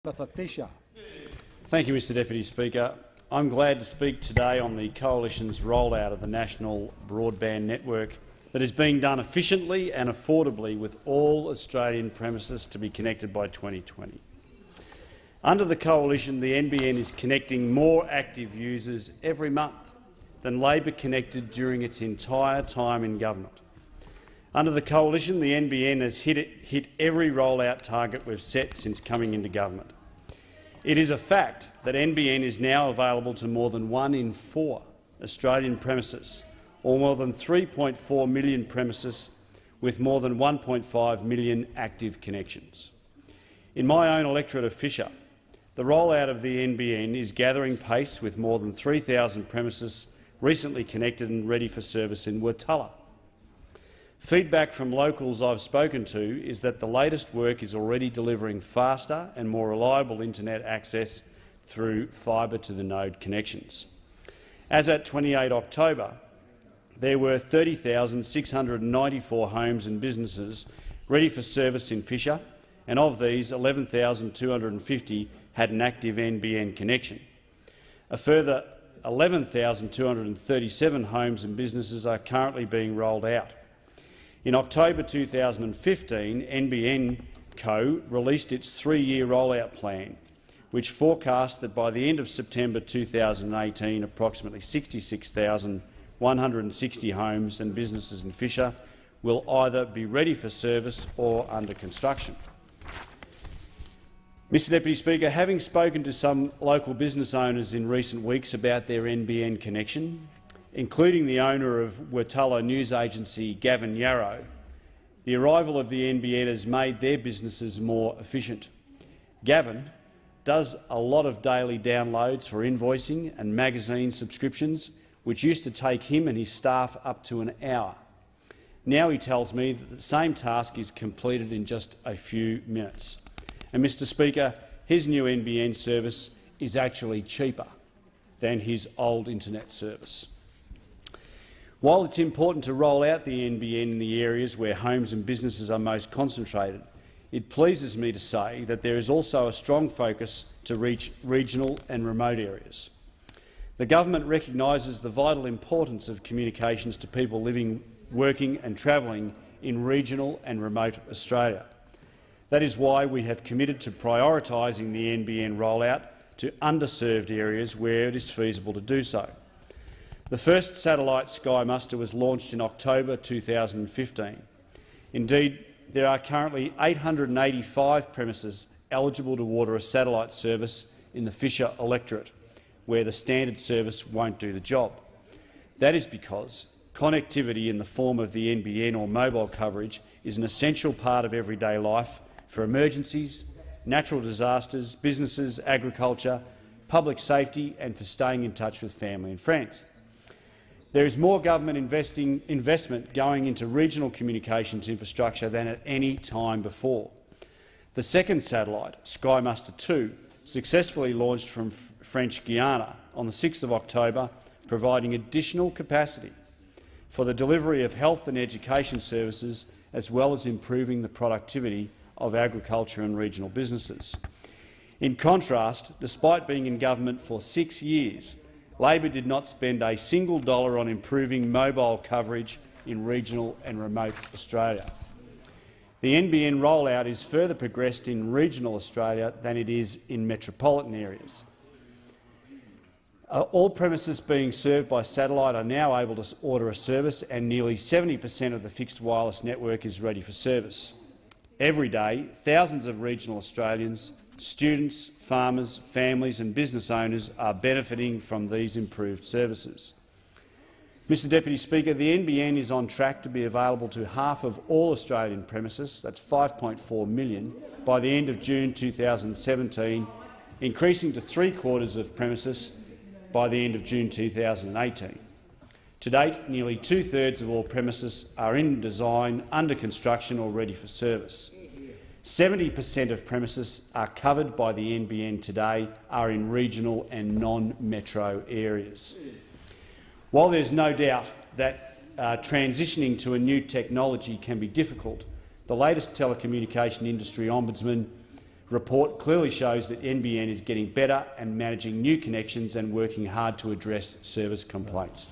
For Fisher. Thank you, Mr Deputy Speaker. I'm glad to speak today on the Coalition's rollout of the national broadband network that is being done efficiently and affordably with all Australian premises to be connected by 2020. Under the Coalition, the NBN is connecting more active users every month than Labor connected during its entire time in government. Under the Coalition, the NBN has hit every rollout target we've set since coming into government. It is a fact that NBN is now available to more than 1 in 4 Australian premises, or more than 3.4 million premises with more than 1.5 million active connections. In my own electorate of Fisher, the rollout of the NBN is gathering pace with more than 3,000 premises recently connected and ready for service in Wirtulla. Feedback from locals I've spoken to is that the latest work is already delivering faster and more reliable internet access through fibre-to-the-node connections. As at 28 October, there were 30,694 homes and businesses ready for service in Fisher, and of these 11,250 had an active NBN connection. A further 11,237 homes and businesses are currently being rolled out. In October 2015, NBN Co released its 3-year rollout plan, which forecast that by the end of September 2018, approximately 66,160 homes and businesses in Fisher will either be ready for service or under construction. Mr Deputy Speaker, having spoken to some local business owners in recent weeks about their NBN connection, including the owner of Wirtulla news agency Gavin Yarrow, the arrival of the NBN has made their businesses more efficient. Gavin does a lot of daily downloads for invoicing and magazine subscriptions, which used to take him and his staff up to an hour. Now he tells me that the same task is completed in just a few minutes. And, Mr Speaker, his new NBN service is actually cheaper than his old internet service. While it's important to roll out the NBN in the areas where homes and businesses are most concentrated, it pleases me to say that there is also a strong focus to reach regional and remote areas. The government recognises the vital importance of communications to people living, working and travelling in regional and remote Australia. That is why we have committed to prioritising the NBN rollout to underserved areas where it is feasible to do so. The first satellite Sky Muster was launched in October 2015. Indeed, there are currently 885 premises eligible to order a satellite service in the Fisher electorate, where the standard service won't do the job. That is because connectivity in the form of the NBN or mobile coverage is an essential part of everyday life for emergencies, natural disasters, businesses, agriculture, public safety and for staying in touch with family and friends. There is more government investment going into regional communications infrastructure than at any time before. The second satellite, Sky Muster 2, successfully launched from French Guiana on the 6th of October, providing additional capacity for the delivery of health and education services, as well as improving the productivity of agriculture and regional businesses. In contrast, despite being in government for 6 years, Labor did not spend a single dollar on improving mobile coverage in regional and remote Australia. The NBN rollout is further progressed in regional Australia than it is in metropolitan areas. All premises being served by satellite are now able to order a service, and nearly 70% of the fixed wireless network is ready for service. Every day, thousands of regional Australians, students, farmers, families and business owners are benefiting from these improved services. Mr Deputy Speaker, the NBN is on track to be available to half of all Australian premises, that's 5.4 million, by the end of June 2017, increasing to 3/4 of premises by the end of June 2018. To date, nearly 2/3 of all premises are in design, under construction or ready for service. 70% of premises are covered by the NBN today are in regional and non-metro areas. While there is no doubt that transitioning to a new technology can be difficult, the latest telecommunication industry ombudsman report clearly shows that NBN is getting better and managing new connections and working hard to address service complaints.